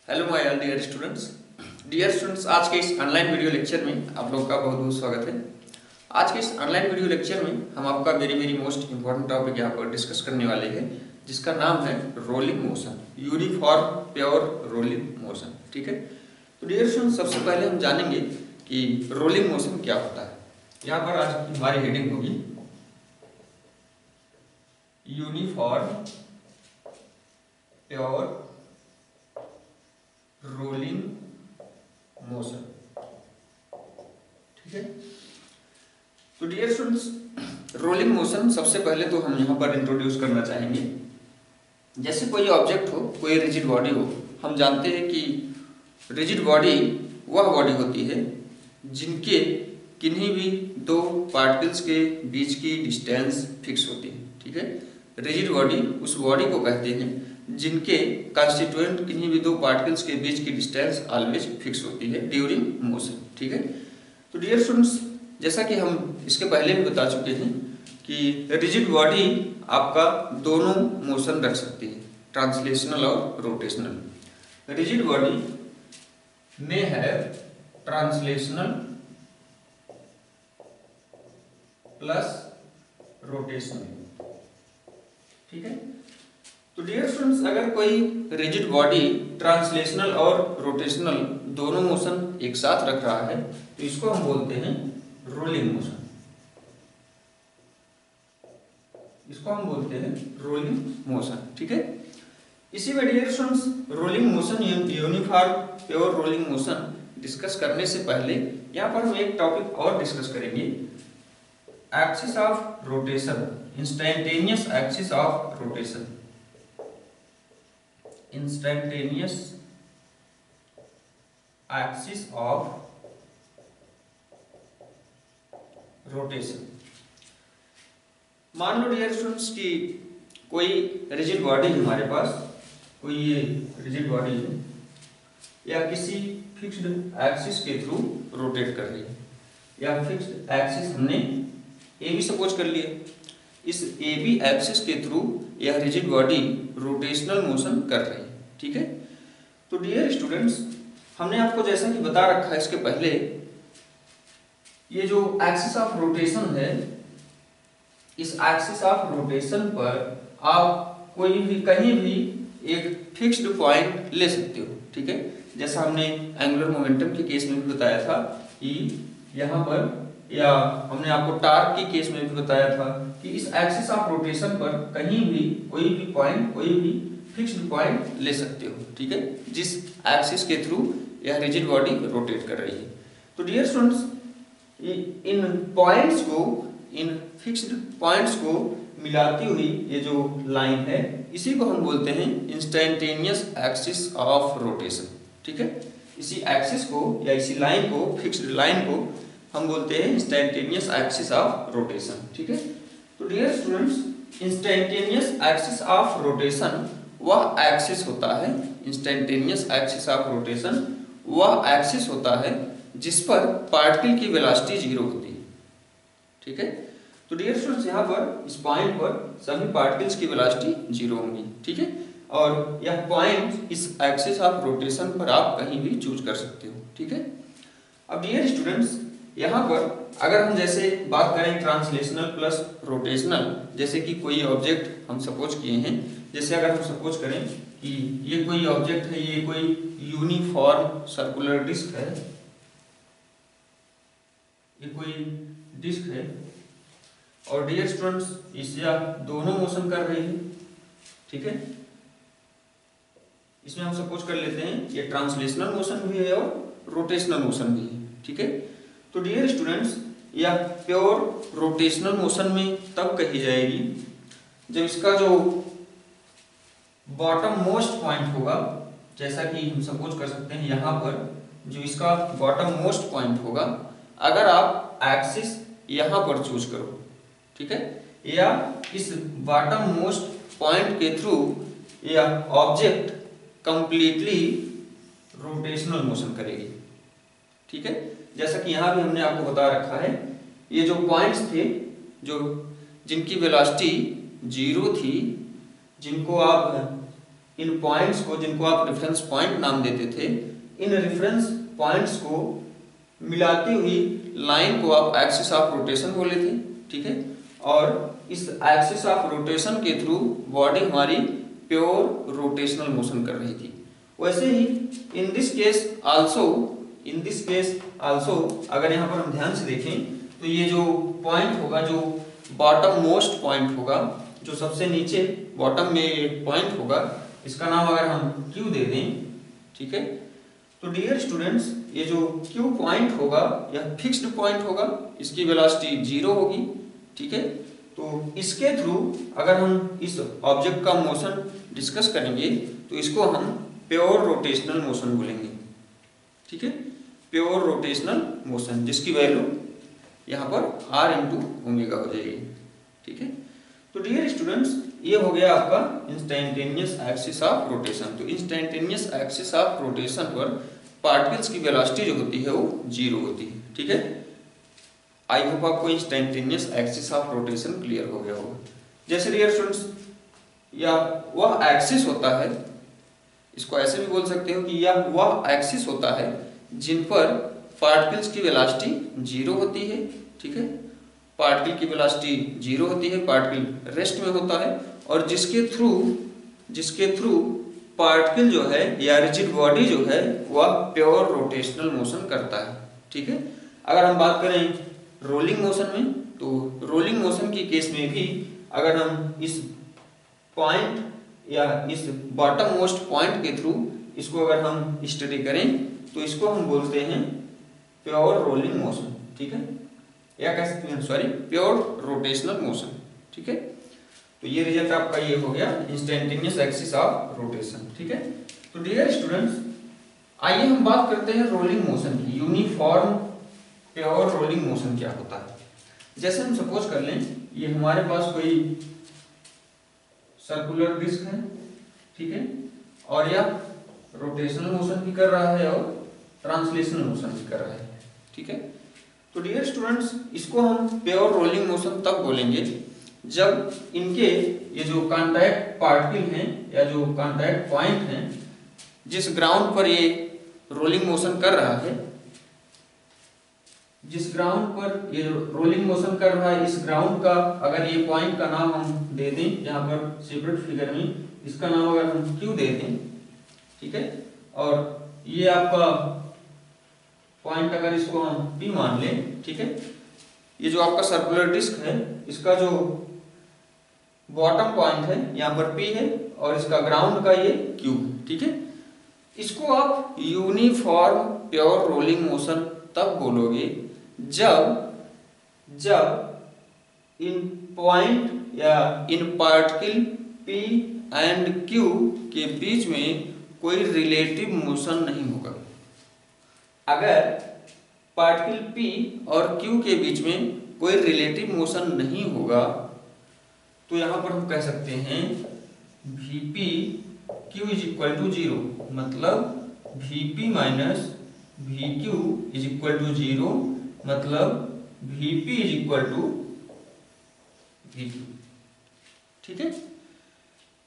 Hello my all dear students, आज के इस ऑनलाइन वीडियो लेक्चर में आप लोगों का बहुत बहुत स्वागत है। आज के इस ऑनलाइन वीडियो लेक्चर में हम आपका very very most important topic यहाँ पर डिस्कस करने वाले हैं, जिसका नाम है rolling motion, uniform pure rolling motion. ठीक है, तो डियर स्टूडेंट्स, सबसे पहले हम जानेंगे कि रोलिंग मोशन क्या होता है। यहाँ पर आज हमारी हेडिंग होगी यूनिफॉर्म प्योर रोलिंग मोशन। ठीक है, तो डियर स्टूडेंट्स, रोलिंग मोशन सबसे पहले तो हम यहाँ पर इंट्रोड्यूस करना चाहेंगे। जैसे कोई ऑब्जेक्ट हो, कोई रिजिड बॉडी हो, हम जानते हैं कि रिजिड बॉडी वह बॉडी होती है जिनके किन्हीं भी दो पार्टिकल्स के बीच की डिस्टेंस फिक्स होती है। ठीक है, रिजिड बॉडी उस बॉडी को कहते हैं जिनके कंस्टिट्यूएंट किन्हीं भी दो पार्टिकल्स के बीच की डिस्टेंस ऑलवेज फिक्स होती है ड्यूरिंग मोशन। ठीक है, तो डियर स्टूडेंट्स, जैसा कि हम इसके पहले भी बता चुके हैं कि रिजिड बॉडी आपका दोनों मोशन रख सकती है, ट्रांसलेशनल और रोटेशनल। रिजिड बॉडी में है ट्रांसलेशनल प्लस रोटेशनल। ठीक है, तो डियर स्टूडेंट्स, अगर कोई रिजिड बॉडी ट्रांसलेशनल और रोटेशनल दोनों मोशन एक साथ रख रहा है तो इसको हम बोलते हैं रोलिंग मोशन। इसको हम बोलते हैं रोलिंग मोशन। ठीक है, इसी में dear students, rolling motion, uniform pure rolling motion discuss करने से पहले यहाँ पर हम एक टॉपिक और डिस्कस करेंगे, axis of rotation, instantaneous axis of rotation. Instantaneous axis of rotation. मान लो डियर स्टूडेंट्स कि कोई रिजिड बॉडी है हमारे पास, कोई ये रिजिड बॉडी है या किसी फिक्स्ड एक्सिस के थ्रू रोटेट कर रही है, या फिक्स्ड एक्सिस हमने ए बी सपोज कर लिया। इस ए बी एक्सिस के थ्रू यह रिजिड बॉडी रोटेशनल मोशन कर रही है। ठीक है, तो डियर स्टूडेंट्स, हमने आपको जैसा कि बता रखा है इसके पहले, ये जो एक्सिस ऑफ रोटेशन है, इस एक्सिस ऑफ रोटेशन पर आप कोई भी कहीं भी एक फिक्स्ड पॉइंट ले सकते हो। ठीक है, जैसा हमने एंगुलर मोमेंटम के केस में भी बताया था कि यहाँ पर, या हमने आपको टार्क के केस में भी बताया था कि इस एक्सिस ऑफ रोटेशन पर कहीं भी कोई भी पॉइंट, कोई भी फिक्स्ड पॉइंट ले सकते हो। ठीक है, जिस एक्सिस के थ्रू यह रिजिड बॉडी रोटेट कर रही है। तो डियर स्टूडेंट्स, इन पॉइंट्स को, इन फिक्स्ड पॉइंट्स को मिलाती हुई ये जो लाइन है, इसी को हम बोलते हैं इंस्टेंटेनियस एक्सिस ऑफ रोटेशन। ठीक है, इसी एक्सिस को या इसी लाइन को, फिक्स्ड लाइन को हम बोलते हैं इंस्टेंटेनियस एक्सिस ऑफ रोटेशन। ठीक है, तो dear students, instantaneous axis of rotation वह एक्सिस होता है, इंस्टेंटेनियस एक्सिस ऑफ रोटेशन वह एक्सिस होता है जिस पर पार्टिकल की वेलोसिटी जीरो होती है। ठीक है, तो डियर स्टूडेंट्स, यहाँ पर इस पॉइंट पर सभी पार्टिकल्स की वेलोसिटी जीरो होंगी। ठीक है, और यह पॉइंट इस एक्सिस ऑफ रोटेशन पर आप कहीं भी चूज कर सकते हो। ठीक है, अब डियर स्टूडेंट्स, यहाँ पर अगर हम जैसे बात करें ट्रांसलेशनल प्लस रोटेशनल, जैसे कि कोई ऑब्जेक्ट हम सपोज किए हैं, जैसे अगर हम सपोज करें कि ये कोई ऑब्जेक्ट है, ये कोई यूनिफॉर्म सर्कुलर डिस्क है, ये कोई डिस्क है, और डियर स्टूडेंट्स, इससे दोनों मोशन कर रही है। ठीक है, इसमें हम सपोज कर लेते हैं ये ट्रांसलेशनल मोशन भी है और रोटेशनल मोशन भी है। ठीक है, तो डियर स्टूडेंट्स, यह प्योर रोटेशनल मोशन में तब कही जाएगी जब इसका जो बॉटम मोस्ट पॉइंट होगा, जैसा कि हम सपोज कर सकते हैं यहाँ पर जो इसका बॉटम मोस्ट पॉइंट होगा, अगर आप एक्सिस यहाँ पर चूज करो, ठीक है, या इस बॉटम मोस्ट पॉइंट के थ्रू यह ऑब्जेक्ट कंप्लीटली रोटेशनल मोशन करेगी। ठीक है, जैसा कि यहाँ भी हमने आपको बता रखा है, ये जो पॉइंट्स थे जो जिनकी वेलोसिटी जीरो थी, जिनको आप इन पॉइंट्स को, जिनको आप रेफरेंस पॉइंट नाम देते थे, इन रेफरेंस पॉइंट्स को मिलाती हुई लाइन को आप एक्सिस ऑफ रोटेशन बोले थे, ठीक है। और इस एक्सिस ऑफ रोटेशन के थ्रू बॉडी हमारी प्योर रोटेशनल मोशन कर रही थी। वैसे ही इन दिस केस आल्सो अगर यहाँ पर हम ध्यान से देखें तो ये जो पॉइंट होगा, जो बॉटम मोस्ट पॉइंट होगा, जो सबसे नीचे बॉटम में एक पॉइंट होगा, इसका नाम अगर हम Q दे दें, ठीक है। तो डियर स्टूडेंट्स, ये जो Q पॉइंट होगा यह फिक्स्ड पॉइंट होगा, इसकी वेलोसिटी 0 होगी, ठीक है। तो इसके थ्रू अगर हम इस ऑब्जेक्ट का मोशन डिस्कस करेंगे तो इसको हम प्योर रोटेशनल मोशन बोलेंगे, ठीक है। प्योर रोटेशनल मोशन, जिसकी वैल्यू यहाँ पर R इंटू ओमेगा हो जाएगी, ठीक है। तो डियर स्टूडेंट्स, ये हो गया आपका इंस्टेंटेनियस एक्सिस ऑफ रोटेशन। तो इंस्टेंटेनियस एक्सिस ऑफ रोटेशन पर पार्टिकल्स की वेलोसिटी जो होती है वो 0 होती है, ठीक है। आई होप आपको instantaneous axis of rotation clear हो गया होगा। जैसे डियर स्टूडेंट्स, या वह एक्सिस होता है, इसको ऐसे भी बोल सकते हो कि यह वह एक्सिस होता है जिन पर पार्टिकल्स की वेलोसिटी 0 होती है, ठीक है। पार्टिकल की वेलोसिटी 0 होती है, पार्टिकल रेस्ट में होता है, और जिसके थ्रू पार्टिकल जो है या रिजिड बॉडी जो है वह प्योर रोटेशनल मोशन करता है, ठीक है। अगर हम बात करें रोलिंग मोशन में, तो रोलिंग मोशन के केस में भी अगर हम इस पॉइंट या इस बॉटम मोस्ट पॉइंट के थ्रू इसको अगर हम स्टडी करें तो इसको हम बोलते हैं प्योर रोलिंग मोशन, ठीक है, या कह सकते हैं सॉरी प्योर रोटेशनल मोशन, ठीक है। तो ये रिजल्ट आपका ये हो गया इंस्टेंटेनियस एक्सिस ऑफ रोटेशन, ठीक है। तो डियर स्टूडेंट्स, आइए हम बात करते हैं रोलिंग मोशन की। यूनिफॉर्म प्योर रोलिंग मोशन क्या होता है। जैसे हम सपोज कर लें ये हमारे पास कोई सर्कुलर डिस्क है, ठीक है, और यह रोटेशनल मोशन भी कर रहा है और ट्रांसलेशनल मोशन भी कर रहा है, ठीक है। तो डियर स्टूडेंट्स, इसको हम प्योर रोलिंग मोशन तब बोलेंगे जब इनके ये जो कांटेक्ट पार्टिकल हैं या जो कांटेक्ट पॉइंट हैं, जिस ग्राउंड पर ये रोलिंग मोशन कर रहा है, जिस ग्राउंड पर ये रोलिंग मोशन कर रहा है, इस ग्राउंड का अगर ये पॉइंट का नाम हम दे दें, यहाँ पर सेपरेट फिगर में इसका नाम अगर हम Q दे दें, ठीक है, और ये आपका पॉइंट अगर इसको हम P मान लें, ठीक है। ये जो आपका सर्कुलर डिस्क है, इसका जो बॉटम पॉइंट है यहाँ पर P है और इसका ग्राउंड का ये Q, ठीक है। इसको आप यूनिफॉर्म प्योर रोलिंग मोशन तब बोलोगे जब इन पॉइंट या इन पार्टिकल P एंड Q के बीच में कोई रिलेटिव मोशन नहीं होगा। अगर पार्टिकल P और Q के बीच में कोई रिलेटिव मोशन नहीं होगा तो यहां पर हम कह सकते हैं Vp Q is equal to 0, मतलब Vp minus Vq is equal to 0, मतलब Vp is equal to Vq, ठीक है।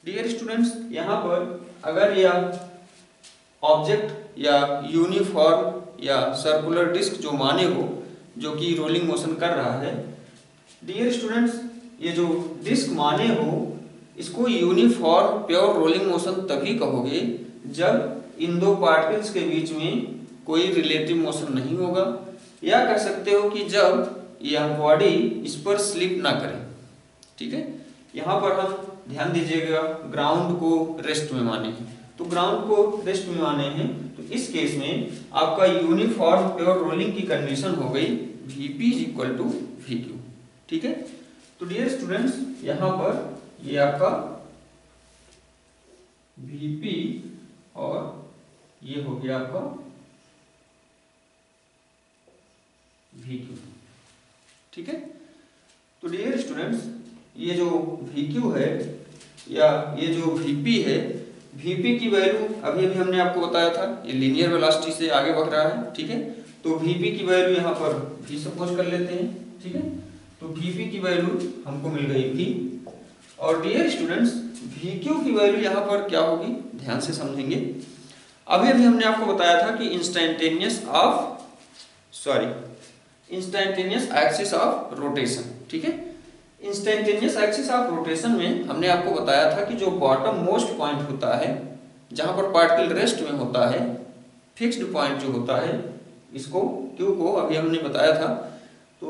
डियर स्टूडेंट्स, यहाँ पर अगर यह ऑब्जेक्ट या यूनिफॉर्म या सर्कुलर डिस्क जो माने हो, जो कि रोलिंग मोशन कर रहा है, डियर स्टूडेंट्स, ये जो डिस्क माने हो इसको यूनिफॉर्म प्योर रोलिंग मोशन तभी कहोगे जब इन दो पार्टिकल्स के बीच में कोई रिलेटिव मोशन नहीं होगा, या कह सकते हो कि जब यह बॉडी इस पर स्लिप ना करे, ठीक है। यहाँ पर हम ध्यान दीजिएगा, ग्राउंड को रेस्ट में माने हैं, तो ग्राउंड को रेस्ट में माने हैं, तो इस केस में आपका यूनिफॉर्म प्योर रोलिंग की कंडीशन हो गई Vp is equal to Vq, ठीक है। तो डियर स्टूडेंट्स, यहाँ पर ये आपका Vp और ये हो गया आपका Vq, ठीक है। तो डियर स्टूडेंट्स, ये जो Vq है या ये जो Vp है, Vp की वैल्यू अभी अभी हमने आपको बताया था, ये लीनियर वेलोसिटी से आगे बढ़ रहा है, ठीक है। तो Vp की वैल्यू यहाँ पर V सपोज कर लेते हैं, ठीक है। तो Vp की वैल्यू हमको मिल गई V, और डियर स्टूडेंट्स वी क्यू की वैल्यू यहाँ पर क्या होगी, ध्यान से समझेंगे। अभी अभी हमने आपको बताया था कि इंस्टेंटेनियस एक्सिस ऑफ रोटेशन, ठीक है। इंस्टेंटेनियस एक्सिस ऑफ रोटेशन में हमने आपको बताया था कि जो बॉटम मोस्ट पॉइंट होता है जहां पर पार्टिकल रेस्ट में होता है, फिक्स्ड पॉइंट जो होता है, इसको क्यू को अभी हमने बताया था। तो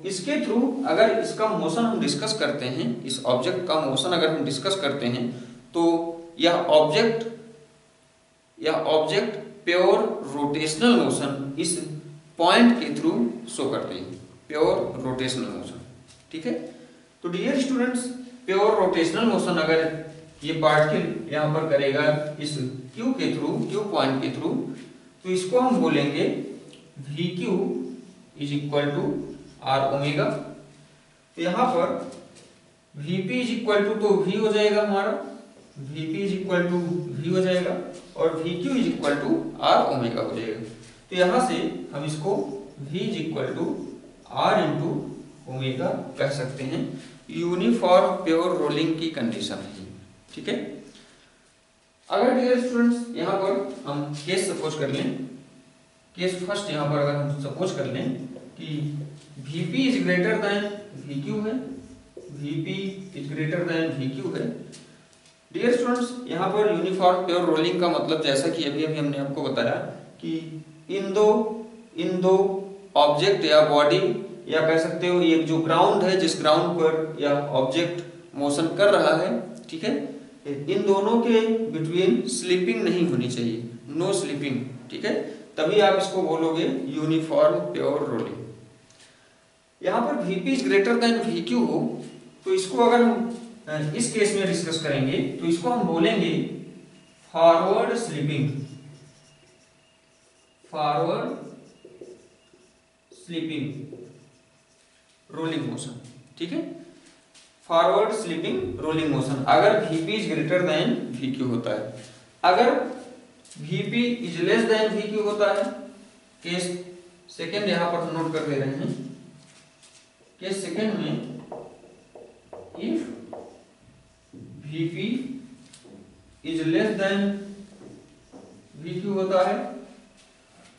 इसके थ्रू अगर इसका मोशन हम डिस्कस करते हैं, इस ऑब्जेक्ट का मोशन अगर हम डिस्कस करते हैं, तो यह ऑब्जेक्ट प्योर रोटेशनल मोशन इस पॉइंट के थ्रू शो करते हैं, प्योर रोटेशनल मोशन, ठीक है। तो dear students pure rotational motion अगर ये पार्टिकल यहाँ पर करेगा इस क्यू के थ्रू, क्यू पॉइंट के थ्रू, तो इसको हम बोलेंगे V Q is equal to R omega. तो यहाँ पर वीपी इज इक्वल टू, तो वी हो जाएगा हमारा, VP is equal to V हो जाएगा और V Q is equal to R omega हो जाएगा। तो यहाँ से हम इसको V is equal to R into omega कह सकते हैं। यूनिफॉर्म प्योर रोलिंग की कंडीशन है, ठीक है। अगर डियर स्टूडेंट्स यहाँ पर हम केस सपोज कर लें, केस फर्स्ट यहाँ पर अगर हम सपोज कर लें कि Vp is greater than Vq है, Vp is greater than Vq है। डियर स्टूडेंट्स यहाँ पर यूनिफॉर्म प्योर रोलिंग का मतलब जैसा कि अभी अभी हमने आपको बताया कि इन दो ऑब्जेक्ट या बॉडी या कह सकते हो एक जो ग्राउंड है, जिस ग्राउंड पर यह ऑब्जेक्ट मोशन कर रहा है, ठीक है, इन दोनों के बिटवीन स्लिपिंग नहीं होनी चाहिए, नो स्लिपिंग, ठीक है, तभी आप इसको बोलोगे यूनिफॉर्म प्योर रोलिंग। यहाँ पर Vp is greater than Vq हो, तो इसको अगर हम इस केस में डिस्कस करेंगे तो इसको हम बोलेंगे फॉरवर्ड स्लिपिंग रोलिंग मोशन, ठीक है, फॉरवर्ड स्लिपिंग रोलिंग मोशन अगर Vp is greater than Vq होता है। अगर Vp is less than Vq होता है, केस सेकेंड यहां पर नोट कर दे रहे हैं, केस सेकेंड में if Vp is less than Vq होता है,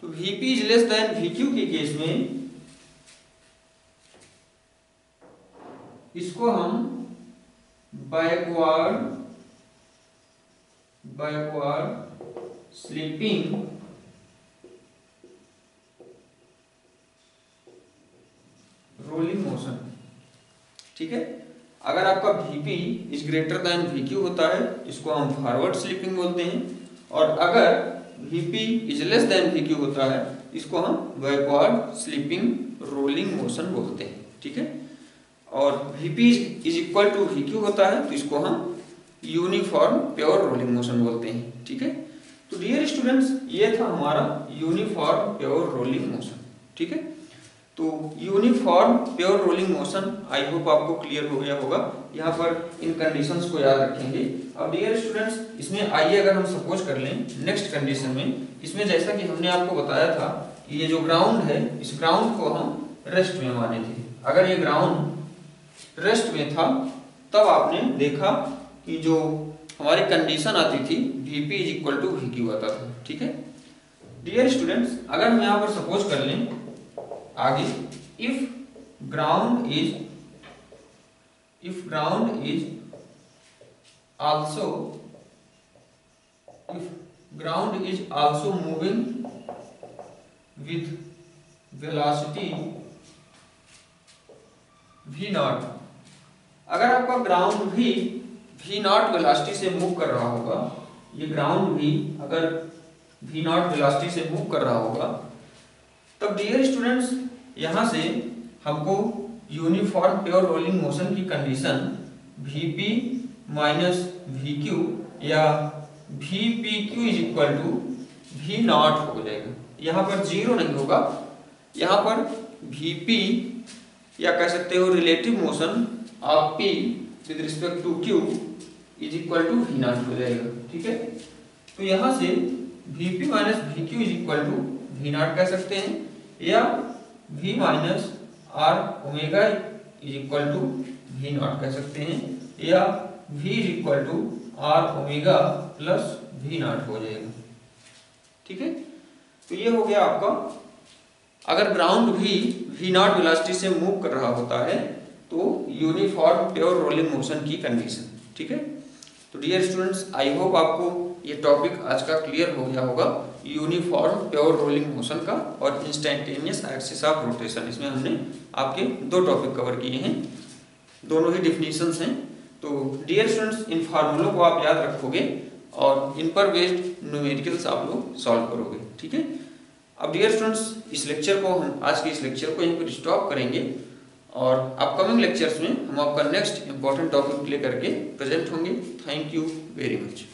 तो Vp is less than Vq के केस में इसको हम बैकवर्ड स्लिपिंग रोलिंग मोशन, ठीक है। अगर आपका Vp is greater than Vq होता है, इसको हम फॉरवर्ड स्लिपिंग बोलते हैं, और अगर Vp is less than Vq होता है, इसको हम बैकवर्ड स्लिपिंग रोलिंग मोशन बोलते हैं, ठीक है। और Vp is equal to Vq होता है, तो इसको हम यूनिफॉर्म प्योर रोलिंग मोशन बोलते हैं, ठीक है। तो डियर स्टूडेंट्स ये था हमारा यूनिफॉर्म प्योर रोलिंग मोशन, ठीक है। तो uniform pure rolling motion I hope आपको क्लियर हो गया होगा। यहाँ पर इन कंडीशंस को याद रखेंगे। अब डियर स्टूडेंट्स इसमें आइए अगर हम सपोज कर लें नेक्स्ट कंडीशन में, इसमें जैसा कि हमने आपको बताया था कि ये जो ग्राउंड है, इस ग्राउंड को हम रेस्ट में माने थे। अगर ये ग्राउंड रेस्ट में था तब आपने देखा कि जो हमारी कंडीशन आती थी Vp is equal to Vq आता था, ठीक है। डियर स्टूडेंट्स अगर हम यहाँ पर सपोज कर लें आगे, if ground is also moving with velocity v0, अगर आपका ग्राउंड भी v0 वेलोसिटी से मूव कर रहा होगा, ये ग्राउंड भी अगर v0 वेलोसिटी से मूव कर रहा होगा, तब डियर स्टूडेंट्स यहां से हमको यूनिफॉर्म प्योर रोलिंग मोशन की कंडीशन Vp माइनस Vq या Vpq is equal to v0 हो जाएगा। यहाँ पर जीरो नहीं होगा, यहाँ पर Vp या कह सकते हो relative motion of P with respect to Q is equal to v0 हो जाएगा, ठीक है। तो यहाँ से Vp minus Vq is equal to v0 कह सकते हैं, या V minus R omega is equal to v0 कह सकते हैं, या v equal to r omega plus v not हो जाएगा। ठीक है, तो ये हो गया आपका, अगर ग्राउंड भी v नॉट वेलोसिटी से मूव कर रहा होता है तो यूनिफॉर्म प्योर रोलिंग मोशन की कंडीशन। ठीक है, तो डियर स्टूडेंट्स, आई होप आपको ये टॉपिक आज का क्लियर हो गया होगा, यूनिफॉर्म प्योर रोलिंग मोशन का और इंस्टेंटेनियस एक्सिस ऑफ रोटेशन। इसमें हमने आपके दो टॉपिक कवर किए हैं, दोनों ही डिफिनीशंस हैं। तो डियर स्टूडेंट्स, इन फार्मूलों को आप याद रखोगे और इन पर बेस्ड न्यूमेरिकल्स आप लोग सॉल्व करोगे। ठीक है, अब डियर स्टूडेंट्स, इस लेक्चर को हम आज के इस लेक्चर को यहीं पर स्टॉप करेंगे और अपकमिंग लेक्चर्स में हम आपका नेक्स्ट इंपॉर्टेंट टॉपिक लेकर के प्रेजेंट होंगे। Thank you very much.